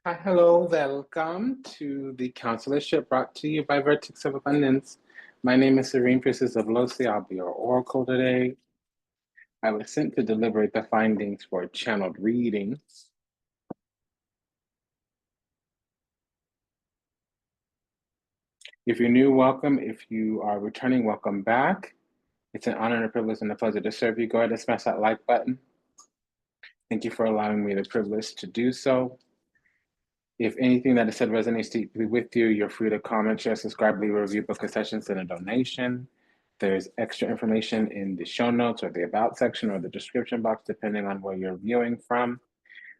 Hi, hello, welcome to the Consularship brought to you by Vertex of Abundance. My name is Serene Priestess Abossi. I'll be your oracle today. I was sent to deliberate the findings for channeled readings. If you're new, welcome. If you are returning, welcome back. It's an honor and a privilege and a pleasure to serve you. Go ahead and smash that like button. Thank you for allowing me the privilege to do so. If anything that is said resonates deeply with you, you're free to comment, share, subscribe, leave a review, book a session, send a donation. There's extra information in the show notes or the about section or the description box, depending on where you're viewing from.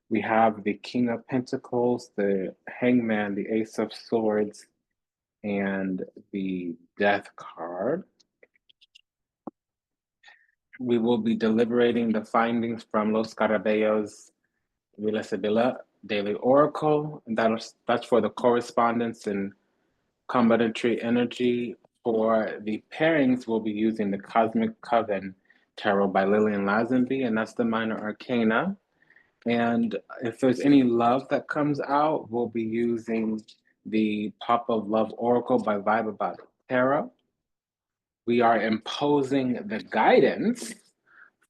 We have the King of Pentacles, the Hangman, the Ace of Swords, and the Death card. We will be deliberating the findings from Los Caraballos Villa Sibilla Daily Oracle. And that's for the correspondence and combinatory energy. For the pairings, we'll be using the Cosmic Coven Tarot by Lillian Lazenby, and that's the minor arcana. And if there's any love that comes out, we'll be using the Pop of Love Oracle by Vibe About Tarot. We are imposing the guidance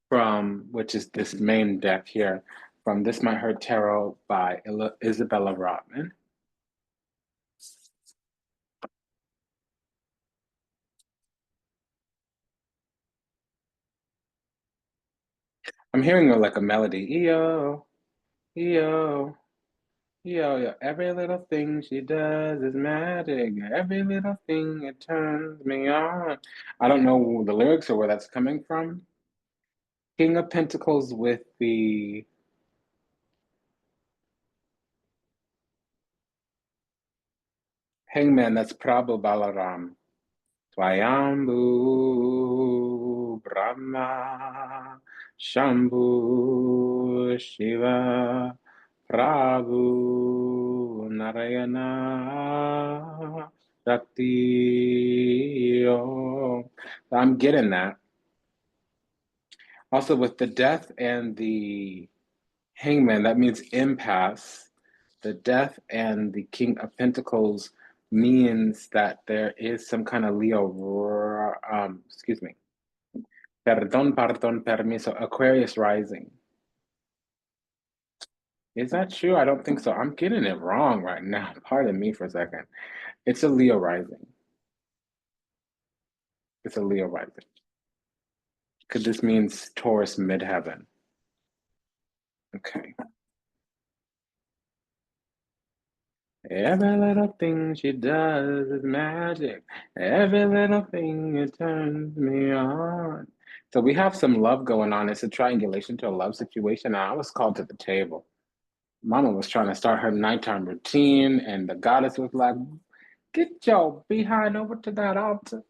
from, which is this main deck here, from This Might Hurt Tarot by Isabella Rotman. I'm hearing like a melody. Yo, yo, yo. Every little thing she does is magic. Every little thing it turns me on. I don't know the lyrics or where that's coming from. King of Pentacles with the Hangman, that's Prabhu Balaram. Swayambhu Brahma Shambhu Shiva Prabhu Narayana Shakti. I'm getting that. Also, with the Death and the Hangman, that means impasse. The Death and the King of Pentacles means that there is some kind of Leo, excuse me, pardon, permiso, Aquarius rising. Is that true? I don't think so. I'm getting it wrong right now. Pardon me for a second. It's a Leo rising. It's a Leo rising. Because this means Taurus midheaven. Okay. Every little thing she does is magic. Every little thing it turns me on. So we have some love going on. It's a triangulation to a love situation. I was called to the table. Mama was trying to start her nighttime routine, and the goddess was like, "Get your behind over to that altar.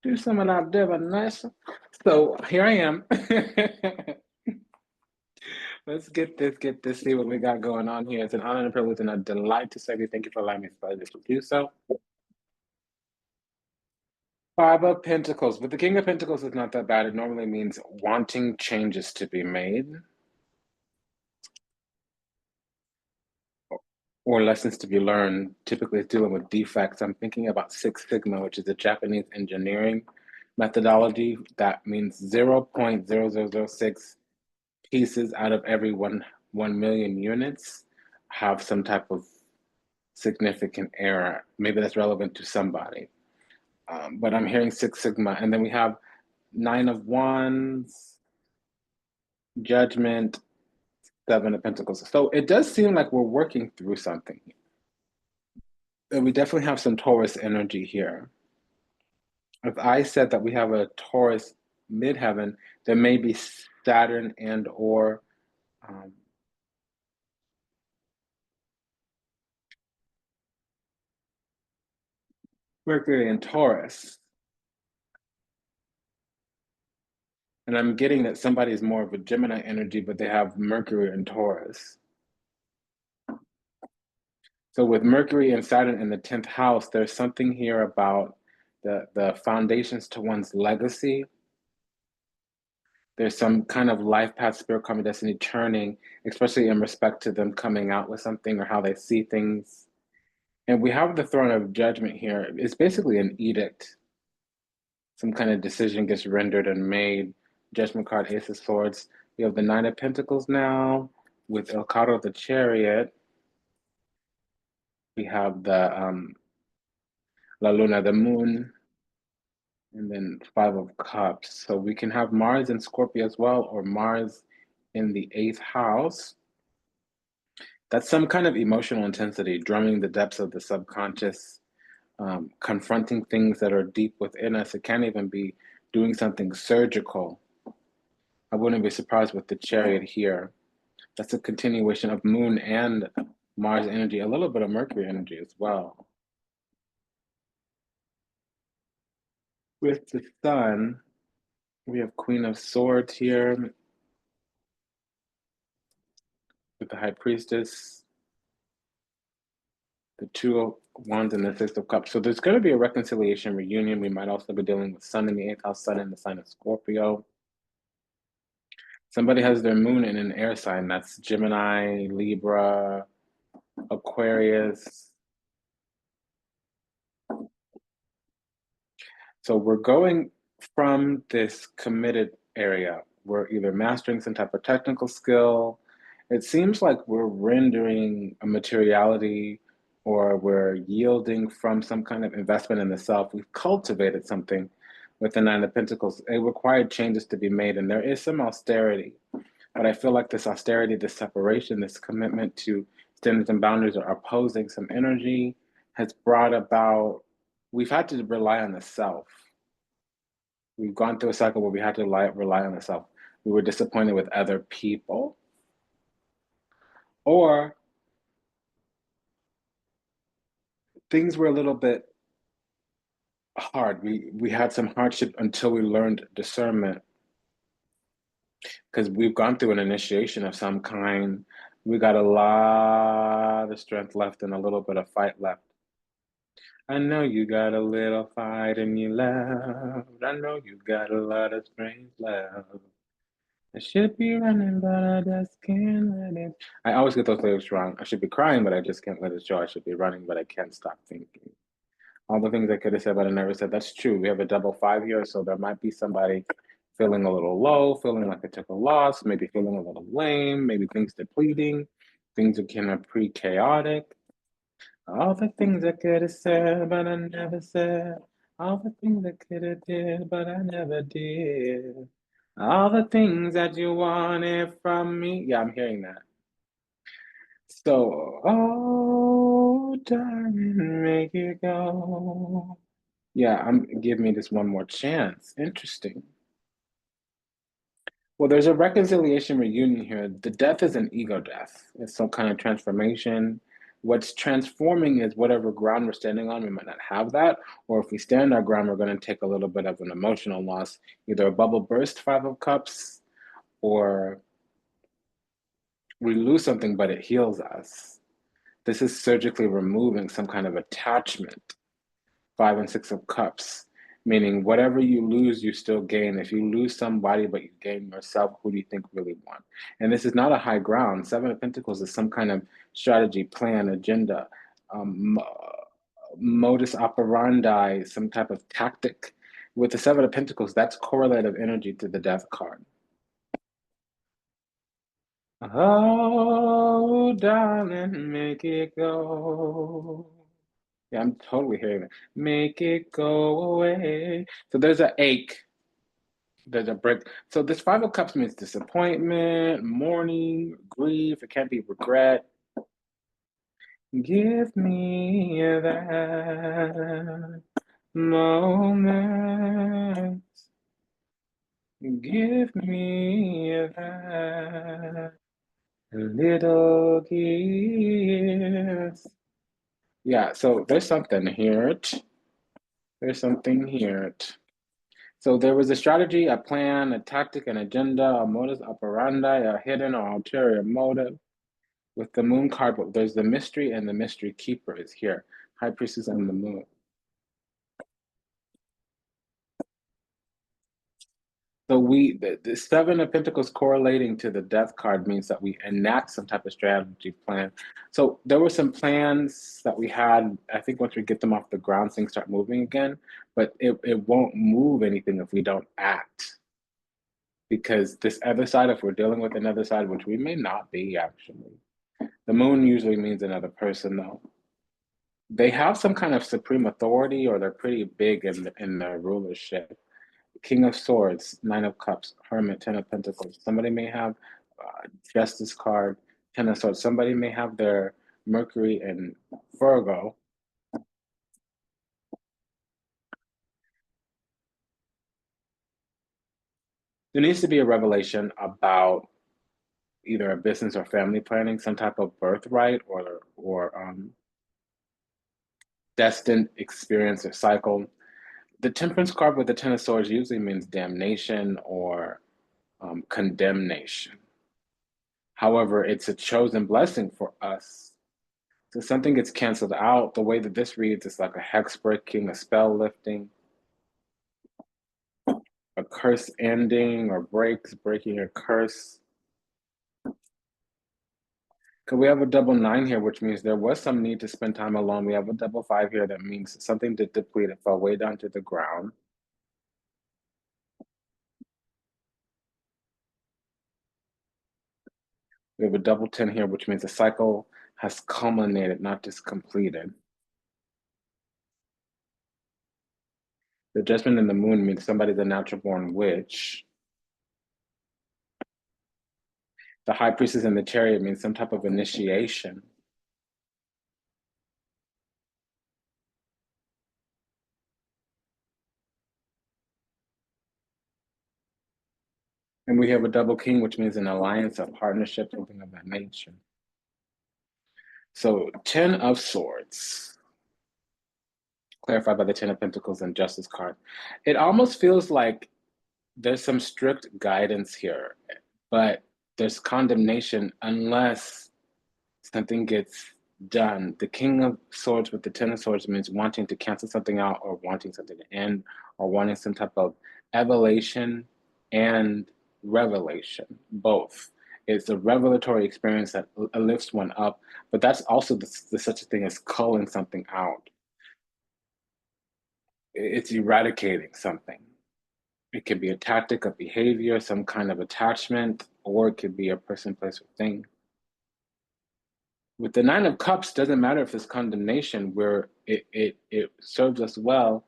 Do some of that divination." So here I am. Let's get this, see what we got going on here. It's an honor and a privilege and a delight to serve you. Thank you for allowing me to do so. Five of Pentacles. But the King of Pentacles is not that bad. It normally means wanting changes to be made or lessons to be learned. Typically, it's dealing with defects. I'm thinking about Six Sigma, which is a Japanese engineering methodology that means 0.0006 pieces out of every 1 million units have some type of significant error. Maybe that's relevant to somebody. But I'm hearing Six Sigma. And then we have Nine of Wands, Judgment, Seven of Pentacles. So it does seem like we're working through something. And we definitely have some Taurus energy here. If I said that we have a Taurus midheaven, there may be Saturn and or Mercury in Taurus. And I'm getting that somebody is more of a Gemini energy, but they have Mercury in Taurus. So with Mercury and Saturn in the 10th house, there's something here about the foundations to one's legacy. There's some kind of life path, spirit, karma, destiny turning, especially in respect to them coming out with something or how they see things. And we have the throne of judgment here. It's basically an edict. Some kind of decision gets rendered and made. Judgment card, Ace of Swords. We have the Nine of Pentacles now with El Caro, the Chariot. We have the La Luna, the Moon, and then Five of Cups. So we can have Mars in Scorpio as well, or Mars in the 8th house. That's some kind of emotional intensity, drumming the depths of the subconscious, confronting things that are deep within us. It can't even be doing something surgical. I wouldn't be surprised with the Chariot here. That's a continuation of Moon and Mars energy, a little bit of Mercury energy as well. With the Sun, we have Queen of Swords here with the High Priestess, the Two of Wands, and the Six of Cups. So there's going to be a reconciliation, reunion. We might also be dealing with Sun in the 8th house, Sun in the sign of Scorpio. Somebody has their moon in an air sign. That's Gemini, Libra, Aquarius. So we're going from this committed area. We're either mastering some type of technical skill. It seems like we're rendering a materiality, or we're yielding from some kind of investment in the self. We've cultivated something with the Nine of Pentacles. It required changes to be made, and there is some austerity. But I feel like this austerity, this separation, this commitment to standards and boundaries are opposing some energy has brought about, we've had to rely on the self. We've gone through a cycle where we had to rely on the self. We were disappointed with other people, or things were a little bit hard. We had some hardship until we learned discernment, because we've gone through an initiation of some kind. We got a lot of strength left and a little bit of fight left. I know you got a little fight in you left. I know you got a lot of strength left. I should be running, but I just can't let it. I always get those lyrics wrong. I should be crying, but I just can't let it show. I should be running, but I can't stop thinking. All the things I could have said, but I never said. That's true. We have a double 5 here, so there might be somebody feeling a little low, feeling like they took a loss, maybe feeling a little lame, maybe things depleting, things are kind of pre-chaotic. All the things I could have said, but I never said. All the things I could have did, but I never did. All the things that you wanted from me. Yeah, I'm hearing that. So, oh, darling, make it go. Yeah, give me this one more chance. Interesting. Well, there's a reconciliation reunion here. The death is an ego death. It's some kind of transformation. What's transforming is whatever ground we're standing on. We might not have that, or if we stand our ground, we're going to take a little bit of an emotional loss, either a bubble burst, Five of Cups, or we lose something, but it heals us. This is surgically removing some kind of attachment. Five and Six of Cups, meaning whatever you lose, you still gain. If you lose somebody, but you gain yourself, who do you think really won? And this is not a high ground. Seven of Pentacles is some kind of strategy, plan, agenda, modus operandi, some type of tactic. With the Seven of Pentacles, that's correlative energy to the Death card. Oh, darling, make it go. Yeah, I'm totally hearing it. Make it go away. So there's an ache. There's a break. So this Five of Cups means disappointment, mourning, grief. It can't be regret. Give me that moment. Give me that little kiss. Yeah, so there's something here. There's something here. So there was a strategy, a plan, a tactic, an agenda, a modus operandi, a hidden or ulterior motive. With the moon card, but there's the mystery, and the mystery keeper is here. High Priestess and the moon. So the Seven of Pentacles correlating to the Death card means that we enact some type of strategy plan. So there were some plans that we had. I think once we get them off the ground, things start moving again. But it won't move anything if we don't act. Because this other side, if we're dealing with another side, which we may not be actually, the moon usually means another person though. They have some kind of supreme authority, or they're pretty big in their rulership. King of Swords, Nine of Cups, Hermit, Ten of Pentacles. Somebody may have Justice card, Ten of Swords. Somebody may have their Mercury in Virgo. There needs to be a revelation about either a business or family planning, some type of birthright or destined experience or cycle. The Temperance card with the Ten of Swords usually means damnation or condemnation. However, it's a chosen blessing for us. So something gets canceled out. The way that this reads is like a hex breaking, a spell lifting, a curse ending, or breaking a curse. Because we have a double nine here, which means there was some need to spend time alone. We have a double five here that means something did deplete. It fell way down to the ground. We have a double 10 here, which means the cycle has culminated, not just completed. The Judgment in the Moon means somebody's a natural born witch. The High Priestess in the Chariot means some type of initiation. And we have a double king, which means an alliance, a partnership, something of that nature. So 10 of Swords, clarified by the 10 of Pentacles and Justice card. It almost feels like there's some strict guidance here, but there's condemnation unless something gets done. The King of Swords with the Ten of Swords means wanting to cancel something out, or wanting something to end, or wanting some type of evolution and revelation, both. It's a revelatory experience that lifts one up, but that's also the such a thing as culling something out. It's eradicating something. It could be a tactic, a behavior, some kind of attachment, or it could be a person, place, or thing. With the Nine of Cups, doesn't matter if it's condemnation, where it serves us well,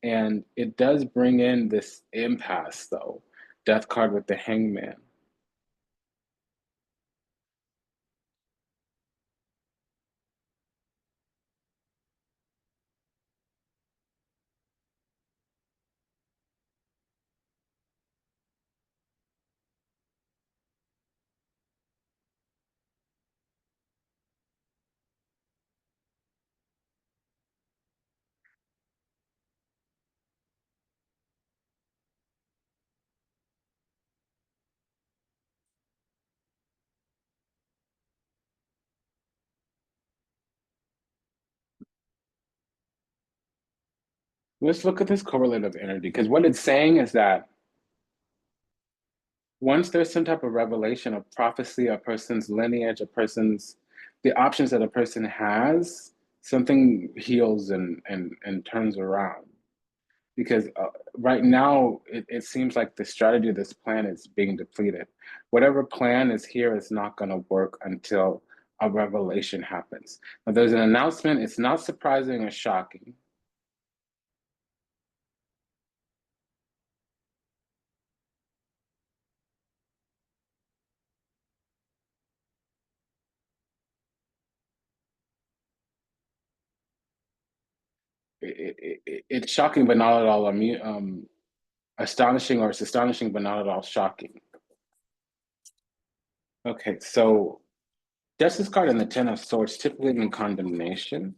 and it does bring in this impasse, though. Death card with the Hangman. Let's look at this correlative energy, because what it's saying is that once there's some type of revelation, of prophecy, a person's lineage, the options that a person has, something heals and turns around. Because right now, it seems like the strategy of this plan is being depleted. Whatever plan is here is not going to work until a revelation happens. Now, there's an announcement. It's not surprising or shocking. It's shocking, but not at all astonishing, or it's astonishing, but not at all shocking. Okay, so Justice card and the Ten of Swords typically mean condemnation.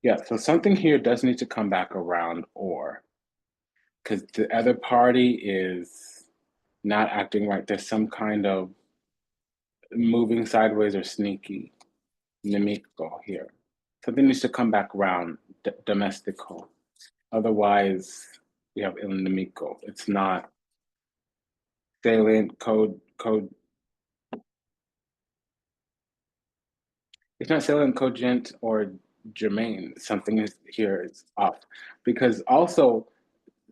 Yeah, so something here does need to come back around, or because the other party is not acting right. There's some kind of moving sideways or sneaky inimigo here. Something needs to come back around. domestico. Otherwise, we have il nemico. It's not salient code. It's not salient, cogent, or germane. Something is here is off, because also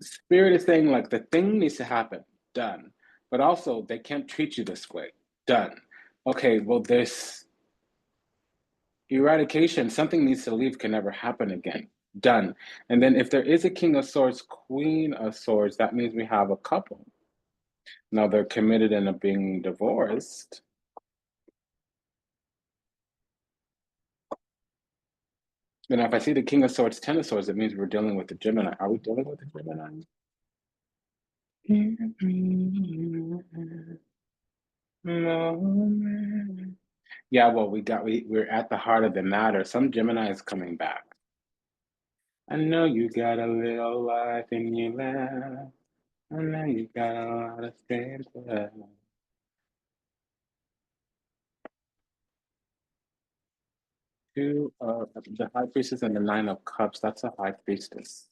spirit is saying like the thing needs to happen, done, but also they can't treat you this way, done. Okay, well, this eradication, something needs to leave, can never happen again, done. And then if there is a king of swords, queen of swords, that means we have a couple. Now they're committed and are being divorced. And if I see the king of swords, ten of swords, it means we're dealing with the Gemini. Are we dealing with the Gemini? Yeah, well, we're at the heart of the matter. Some Gemini is coming back. I know you got a little life in you left. I know you got a lot of strength left. Two of the high priestess and the nine of cups. That's a high priestess.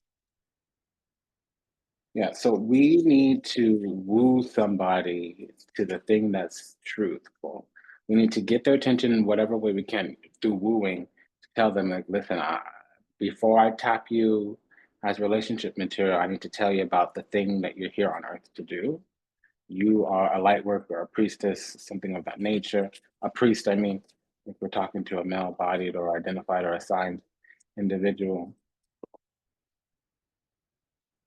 Yeah, so we need to woo somebody to the thing that's truthful. We need to get their attention in whatever way we can through wooing to tell them, like, listen, before I tap you as relationship material, I need to tell you about the thing that you're here on earth to do. You are a light worker, a priestess, something of that nature. A priest, I mean, if we're talking to a male-bodied or identified or assigned individual,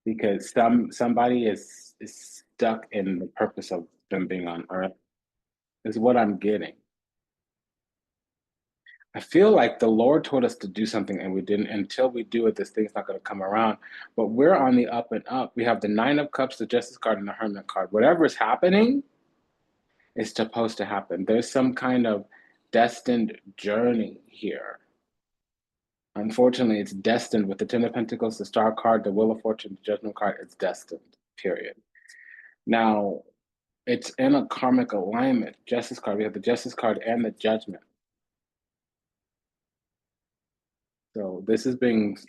because somebody is stuck in the purpose of them being on earth, is what I'm getting. I feel like the Lord told us to do something and we didn't. Until we do it, this thing's not going to come around. But we're on the up and up. We have the Nine of Cups, the Justice card, and the Hermit card. Whatever is happening is supposed to happen. There's some kind of destined journey here. Unfortunately, it's destined with the Ten of Pentacles, the Star card, the Wheel of Fortune, the Judgment card. It's destined, period. Now, it's in a karmic alignment. Justice card, we have the Justice card and the Judgment. So this is being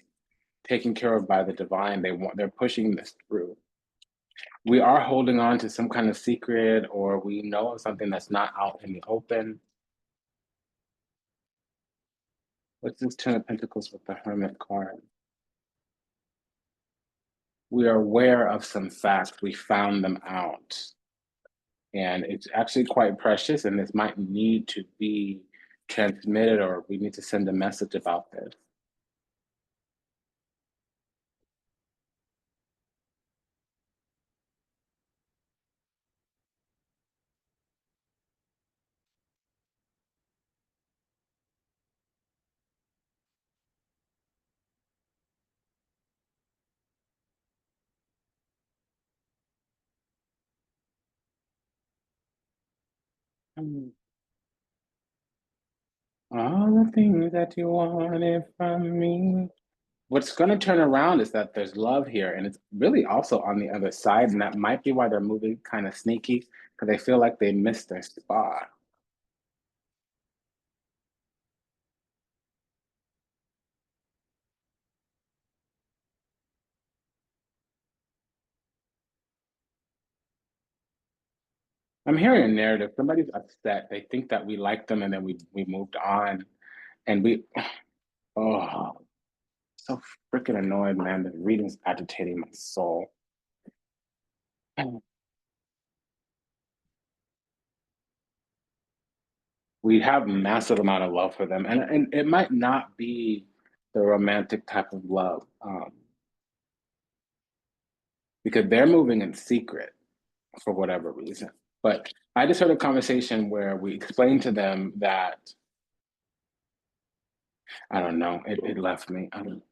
taken care of by the divine. They're pushing this through. We are holding on to some kind of secret, or we know of something that's not out in the open. What's this Ten of Pentacles with the Hermit card? We are aware of some facts. We found them out. And it's actually quite precious, and this might need to be transmitted, or we need to send a message about this. All the things that you wanted from me. What's going to turn around is that there's love here, and it's really also on the other side, and that might be why they're moving kind of sneaky, because they feel like they missed their spot. I'm hearing a narrative. Somebody's upset. They think that we like them, and then we moved on, and oh, so freaking annoyed, man. The reading's agitating my soul. We have massive amount of love for them, and it might not be the romantic type of love, because they're moving in secret for whatever reason. But I just heard a conversation where we explained to them that, I don't know, it left me. I don't.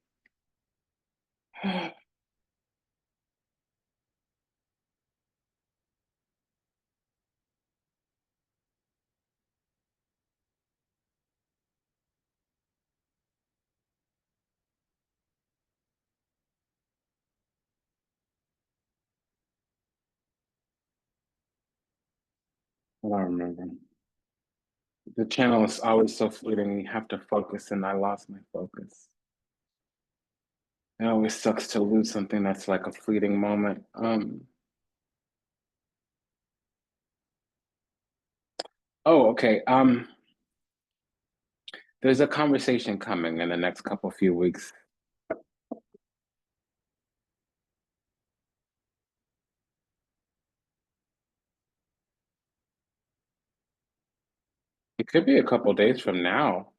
I don't remember. The channel is always so fleeting. You have to focus, and I lost my focus. It always sucks to lose something that's like a fleeting moment. Oh, okay. There's a conversation coming in the next couple few weeks. It could be a couple days from now.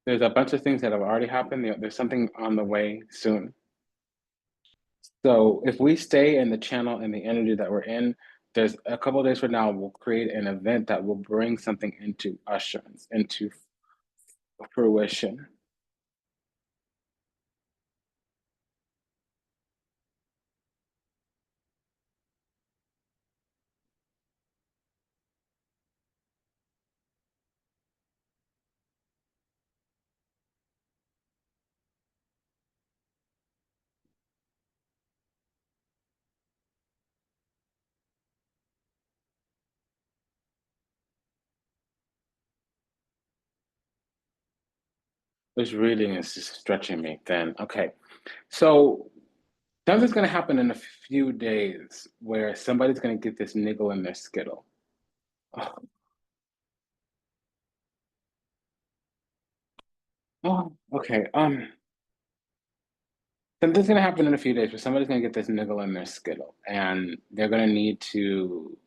There's a bunch of things that have already happened. There's something on the way soon. So if we stay in the channel and the energy that we're in, there's a couple of days from now, we'll create an event that will bring something into usherance, into fruition. This reading is just stretching me thin. Okay, so something's going to happen in a few days where somebody's going to get this niggle in their skittle. Oh, oh, okay. Something's going to happen in a few days where somebody's going to get this niggle in their skittle, and they're going to need to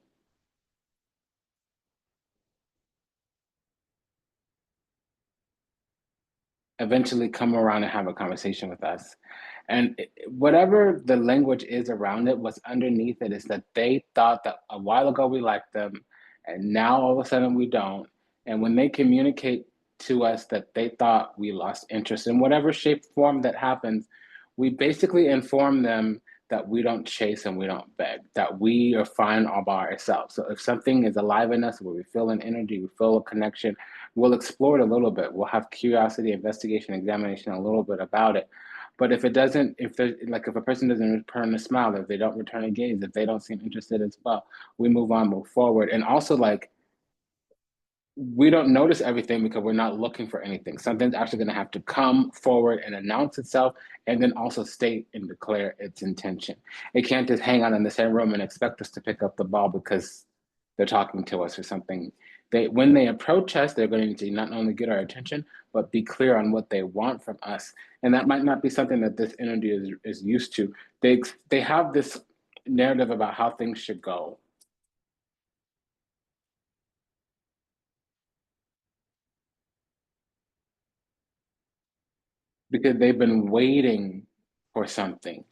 eventually come around and have a conversation with us. And whatever the language is around it, what's underneath it is that they thought that a while ago we liked them, and now all of a sudden we don't. And when they communicate to us that they thought we lost interest in whatever shape, form that happens, we basically inform them that we don't chase and we don't beg, that we are fine all by ourselves. So if something is alive in us, where we feel an energy, we feel a connection, we'll explore it a little bit. We'll have curiosity, investigation, examination a little bit about it. But if it doesn't, if there's like if a person doesn't return a smile, if they don't return a gaze, if they don't seem interested as well, we move on, move forward. And also like we don't notice everything because we're not looking for anything. Something's actually going to have to come forward and announce itself and then also state and declare its intention. It can't just hang out in the same room and expect us to pick up the ball because they're talking to us or something. When they approach us, they're going to not only get our attention, but be clear on what they want from us. And that might not be something that this energy is used to. They have this narrative about how things should go because they've been waiting for something.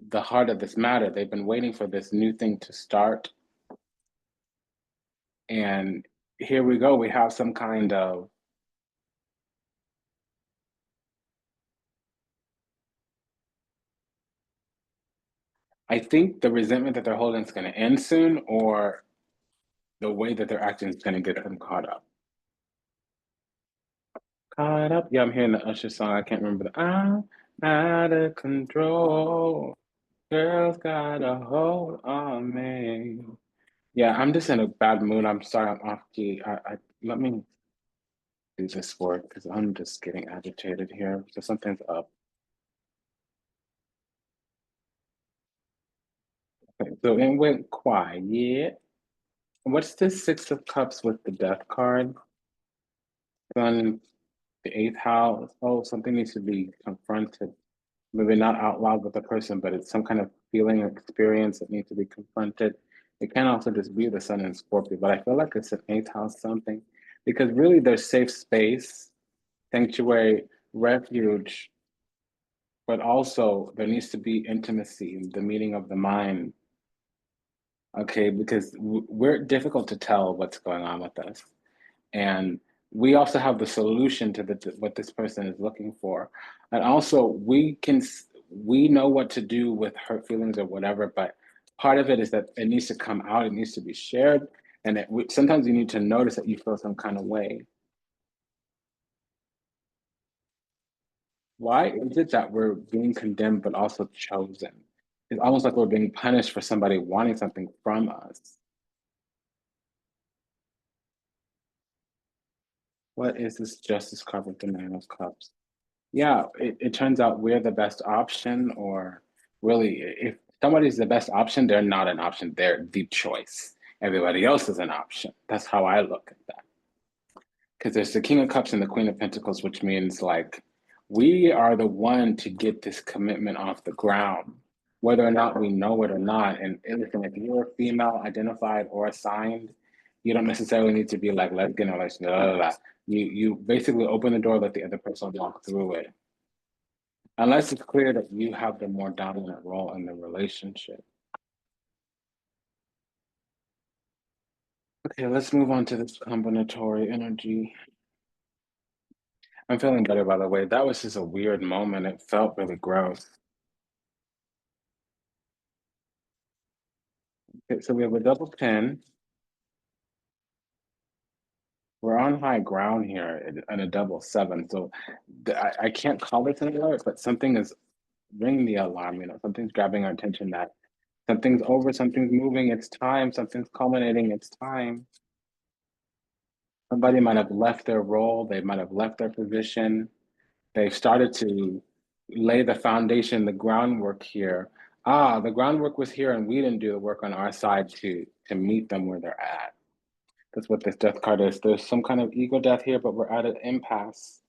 The heart of this matter. They've been waiting for this new thing to start. And here we go. We have some kind of, I think the resentment that they're holding is going to end soon, or the way that they're acting is going to get them caught up. Caught up. Yeah, I'm hearing the Usher song. I can't remember the I'm out of control. Girls got a hold on me. Yeah, I'm just in a bad mood. I'm sorry, I'm off key. Let me do this work because I'm just getting agitated here. So something's up. Okay, so it went quiet. What's the Six of Cups with the Death card? Sun, the eighth house. Oh, something needs to be confronted. Maybe not out loud with the person, but it's some kind of feeling or experience that needs to be confronted. It can also just be the sun in Scorpio, but I feel like it's an eighth house something because really there's safe space, sanctuary, refuge, but also there needs to be intimacy, the meeting of the mind. Okay, because we're difficult to tell what's going on with us. And we also have the solution to what this person is looking for. And also we know what to do with hurt feelings or whatever, but part of it is that it needs to come out, it needs to be shared, and sometimes you need to notice that you feel some kind of way. Why is it that we're being condemned but also chosen? It's almost like we're being punished for somebody wanting something from us. What is this justice card with the Nine of Cups? Yeah, it turns out we're the best option, or really, if somebody's the best option, they're not an option, they're the choice. Everybody else is an option. That's how I look at that. Because there's the King of Cups and the Queen of Pentacles, which means like we are the one to get this commitment off the ground, whether or not we know it or not. And listen, if you're female identified or assigned, you don't necessarily need to be like lesbian or like blah, blah, blah. You basically open the door, let the other person walk through it, unless it's clear that you have the more dominant role in the relationship. Okay, let's move on to this combinatory energy. I'm feeling better, by the way. That was just a weird moment. It felt really gross. Okay, so we have a double 10. We're on high ground here and a double 7. So I can't call this an alert, but something is ringing the alarm. Something's grabbing our attention that something's over, something's moving, it's time, something's culminating, it's time. Somebody might have left their role, they might have left their position. They've started to lay the foundation, the groundwork here. The groundwork was here and we didn't do the work on our side to meet them where they're at. That's what this death card is. There's some kind of ego death here, but we're at an impasse.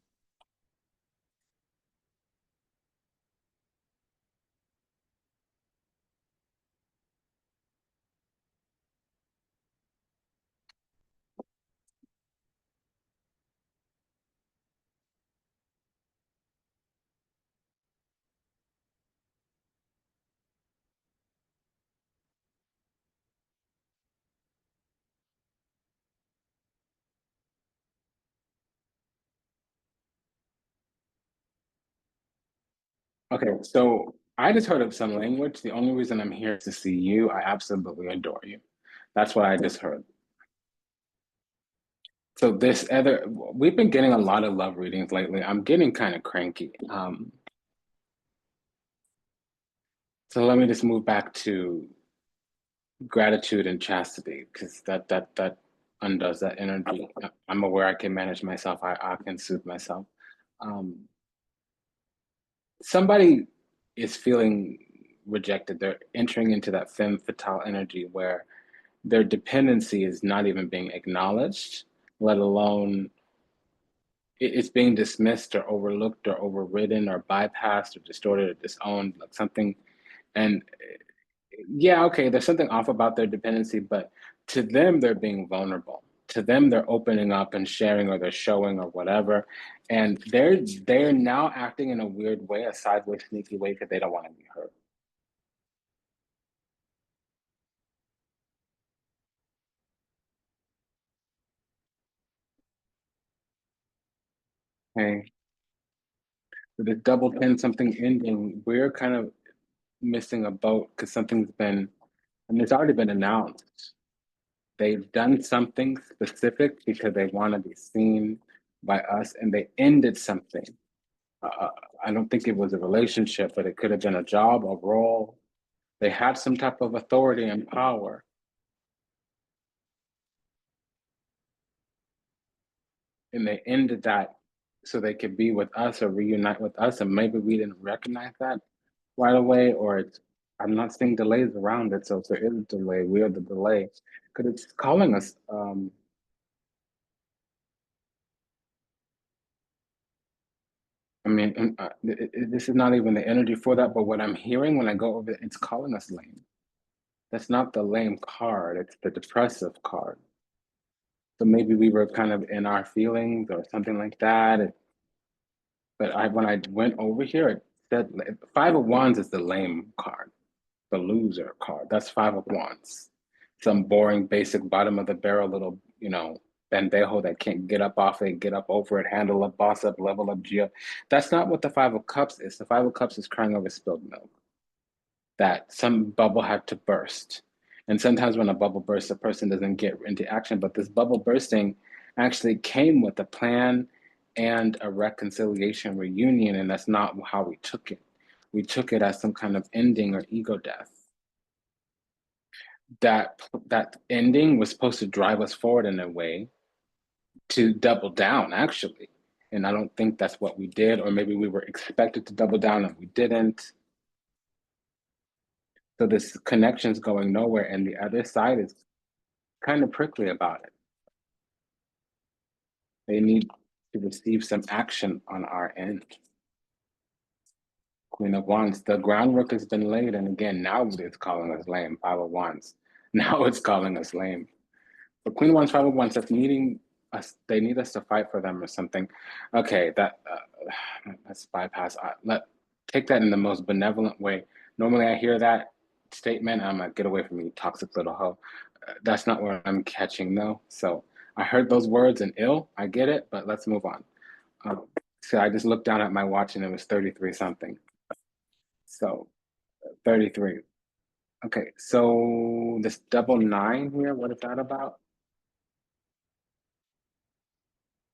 Okay, so I just heard of some language. The only reason I'm here is to see you. I absolutely adore you. That's what I just heard. So we've been getting a lot of love readings lately. I'm getting kind of cranky. So let me just move back to gratitude and chastity because that undoes that energy. I'm aware I can manage myself. I can soothe myself. Um, Somebody is feeling rejected. They're entering into that femme fatale energy where their dependency is not even being acknowledged, let alone it's being dismissed or overlooked or overridden or bypassed or distorted or disowned, like something. And yeah, okay, there's something off about their dependency, but to them, they're being vulnerable. To them, they're opening up and sharing, or they're showing, or whatever, and they're now acting in a weird way, a sideways, sneaky way, because they don't want to be hurt. Okay, with the double pin, something ending, we're kind of missing a boat because something's been, and it's already been announced. They've done something specific because they want to be seen by us, and they ended something. Uh, I don't think it was a relationship, but it could have been a job, a role. They had some type of authority and power, and they ended that so they could be with us or reunite with us. And maybe we didn't recognize that right away, or I'm not seeing delays around it. So if there is a delay, we are the delay because it's calling us. I mean, this is not even the energy for that, but what I'm hearing when I go over it, it's calling us lame. That's not the lame card, it's the depressive card. So maybe we were kind of in our feelings or something like that. But when I went over here, it said Five of Wands is the lame card, the loser card. That's Five of Wands. Some boring, basic, bottom of the barrel little, bandejo that can't get up off it, get up over it, handle up, boss up, level up, Geo. That's not what the Five of Cups is. The Five of Cups is crying over spilled milk, that some bubble had to burst. And sometimes when a bubble bursts, a person doesn't get into action. But this bubble bursting actually came with a plan and a reconciliation reunion, and that's not how we took it. We took it as some kind of ending or ego death. That ending was supposed to drive us forward in a way to double down, actually. And I don't think that's what we did, or maybe we were expected to double down and we didn't. So this connection's going nowhere, and the other side is kind of prickly about it. They need to receive some action on our end. Queen of Wands, the groundwork has been laid, and again, now it's calling us lame. Five of Wands, now it's calling us lame. But Queen of Wands, Five of Wands, that's needing us. They need us to fight for them or something. Okay, that's bypass. Take that in the most benevolent way. Normally, I hear that statement, I'm like, get away from me, toxic little hoe. That's not what I'm catching though. So I heard those words and ill. I get it, but let's move on. So I just looked down at my watch and it was 33 something. So 33. Okay, so this double nine here, what is that about?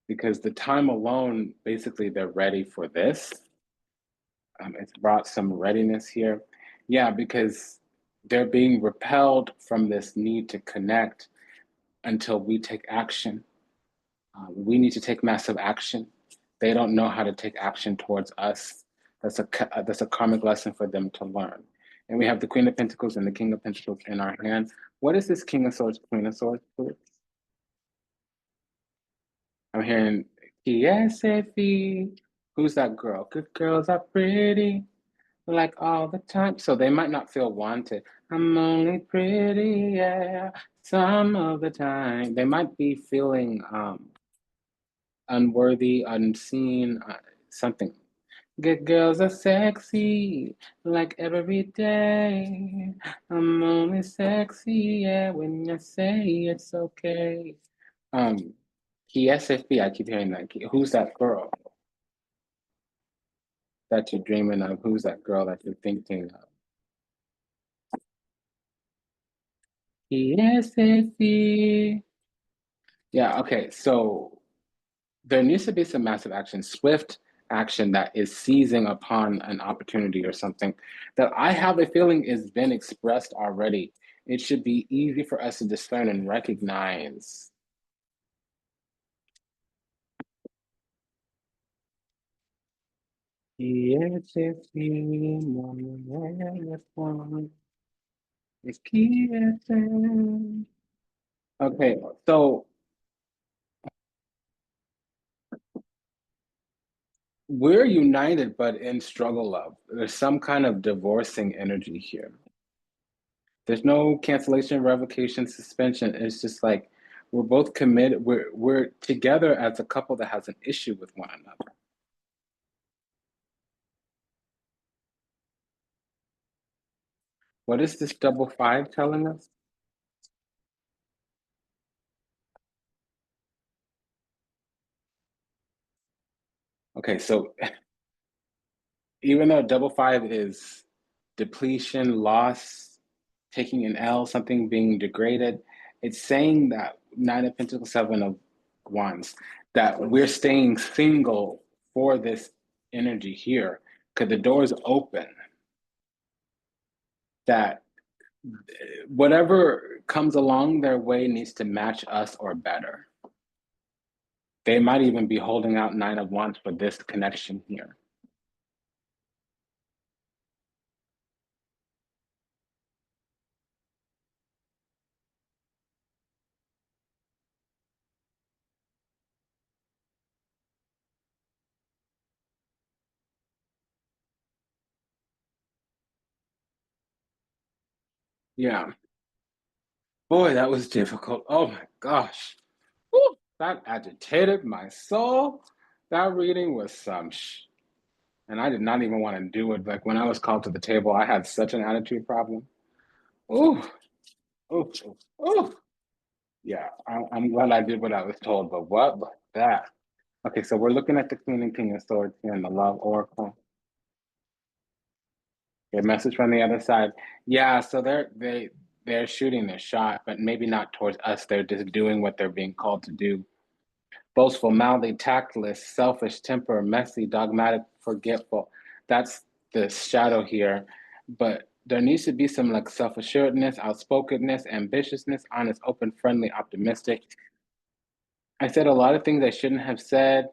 Because the time alone, basically they're ready for this. It's brought some readiness here. Yeah, because they're being repelled from this need to connect until we take action. We need to take massive action. They don't know how to take action towards us. That's a karmic lesson for them to learn. And we have the Queen of Pentacles and the King of Pentacles in our hand. What is this King of Swords, Queen of Swords, please? I'm hearing TSFE. Who's that girl? Good girls are pretty, like all the time. So they might not feel wanted. I'm only pretty, yeah, some of the time. They might be feeling unworthy, unseen, something. Good girls are sexy, like every day. I'm only sexy, yeah, when you say it's okay. KSFB, I keep hearing that. Who's that girl that you're dreaming of? Who's that girl that you're thinking of? KSFB. Yeah, okay, so there needs to be some massive action, swift action that is seizing upon an opportunity or something that I have a feeling has been expressed already. It should be easy for us to discern and recognize. Okay, so we're united, but in struggle love. There's some kind of divorcing energy here. There's no cancellation, revocation, suspension. It's just like we're both committed. We're together as a couple that has an issue with one another. What is this double five telling us? Okay, so even though double five is depletion, loss, taking an L, something being degraded, it's saying that Nine of Pentacles, Seven of Wands, that we're staying single for this energy here because the door is open. That whatever comes along their way needs to match us or better. They might even be holding out Nine of Wands for this connection here. Yeah. Boy, that was difficult. Oh my gosh. Woo, that agitated my soul. That reading was some and I did not even want to do it. Like when I was called to the table, I had such an attitude problem. Ooh, ooh, ooh. Yeah, I'm glad I did what I was told, but what was that? Okay, so we're looking at the Queen and King of Swords here in the Love Oracle. Okay, message from the other side. Yeah, so they're shooting their shot, but maybe not towards us. They're just doing what they're being called to do. boastful, mouthy, tactless, selfish, temper, messy, dogmatic, forgetful. That's the shadow here. But there needs to be some like self-assuredness, outspokenness, ambitiousness, honest, open, friendly, optimistic. I said a lot of things I shouldn't have said.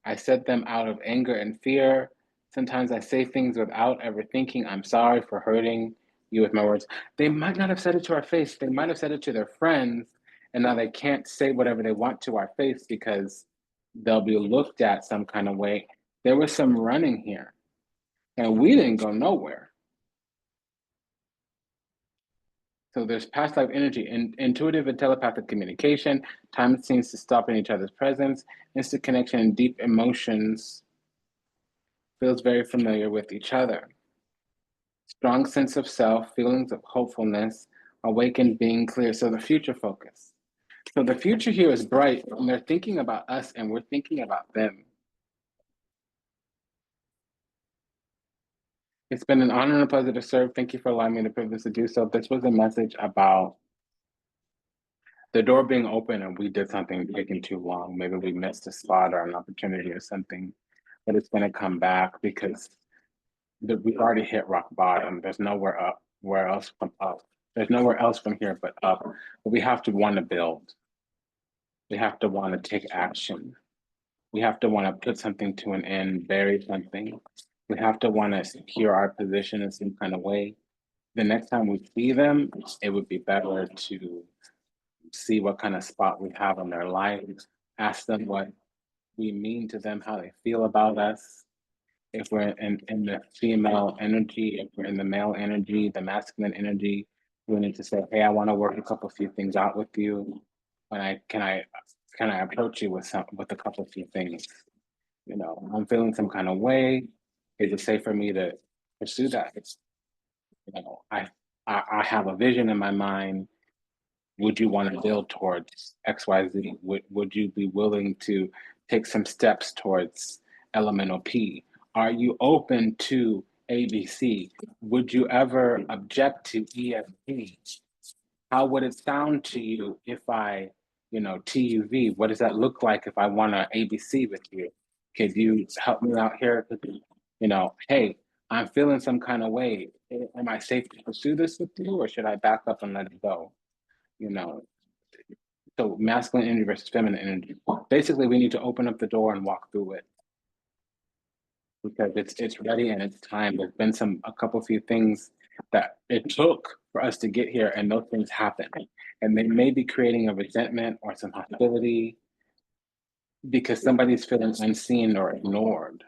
I said them out of anger and fear. Sometimes I say things without ever thinking, I'm sorry for hurting you with my words. They might not have said it to our face. They might have said it to their friends, and now they can't say whatever they want to our face because they'll be looked at some kind of way. There was some running here, and we didn't go nowhere. So there's past life energy, intuitive and telepathic communication. Time seems to stop in each other's presence. Instant connection and deep emotions feels very familiar with each other. Strong sense of self, feelings of hopefulness, awakened being clear. So the future focus. So the future here is bright, and they're thinking about us, and we're thinking about them. It's been an honor and a pleasure to serve. Thank you for allowing me the privilege to do so. This was a message about the door being open and we did something taking too long. Maybe we missed a spot or an opportunity or something, but it's going to come back because we've already hit rock bottom. There's nowhere up, where else from up. There's nowhere else from here but up. But we have to want to build. We have to want to take action. We have to want to put something to an end, bury something. We have to want to secure our position in some kind of way. The next time we see them, it would be better to see what kind of spot we have in their life, ask them what we mean to them, how they feel about us. If we're in the female energy, if we're in the male energy, the masculine energy, we need to say, hey, I want to work a few things out with you. And can I approach you with a couple few things? You know, I'm feeling some kind of way. Is it safe for me to pursue that? You know, I have a vision in my mind. Would you want to build towards XYZ? Would you be willing to take some steps towards elemental P? Are you open to ABC? Would you ever object to EFP? How would it sound to you if I, TUV? What does that look like if I want to ABC with you? Could you help me out here? Hey, I'm feeling some kind of way. Am I safe to pursue this with you, or should I back up and let it go? You know, so masculine energy versus feminine energy. Basically, we need to open up the door and walk through it because it's ready and it's time. There's been a couple few things that it took for us to get here, and those things happen, and they may be creating a resentment or some hostility because somebody's feeling unseen or ignored.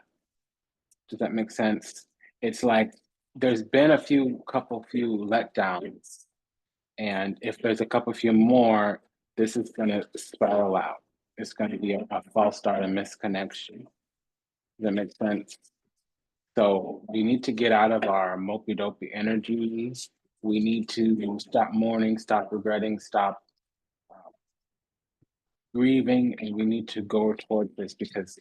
Does that make sense? It's like there's been couple few letdowns, and if there's a couple few more, this is going to spiral out. It's going to be a false start, a misconnection. Does that make sense? So we need to get out of our mopey dopey energies. We need to stop mourning, stop regretting, stop grieving, and we need to go towards this because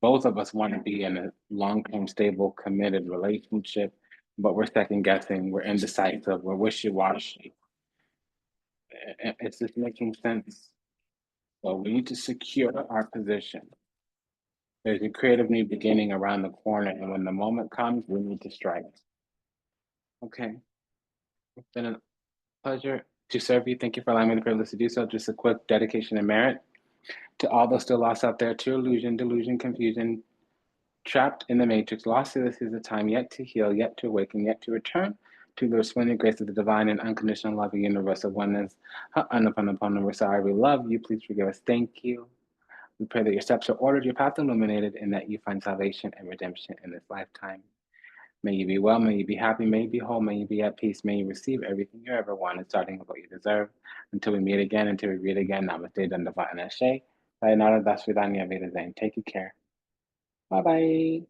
both of us want to be in a long-term, stable, committed relationship, but we're second guessing, we're indecisive, we're wishy-washy. It's just making sense. So we need to secure our position. There's a creative new beginning around the corner, and when the moment comes, we need to strike. Okay. It's been a pleasure to serve you. Thank you for allowing me the privilege to do so. Just a quick dedication and merit to all those still lost out there to illusion, delusion, confusion, trapped in the matrix, lost to this is the time yet to heal, yet to awaken, yet to return to the resplendent grace of the divine and unconditional love of universal oneness. We're sorry, we love you. Please forgive us. Thank you. We pray that your steps are ordered, your path illuminated, and that you find salvation and redemption in this lifetime. May you be well, may you be happy, may you be whole, may you be at peace, may you receive everything you ever wanted, starting with what you deserve. Until we meet again, until we read again, namaste, dandava, and ashe. Sayonara, das vidanya, Vedazain. Take good care. Bye-bye.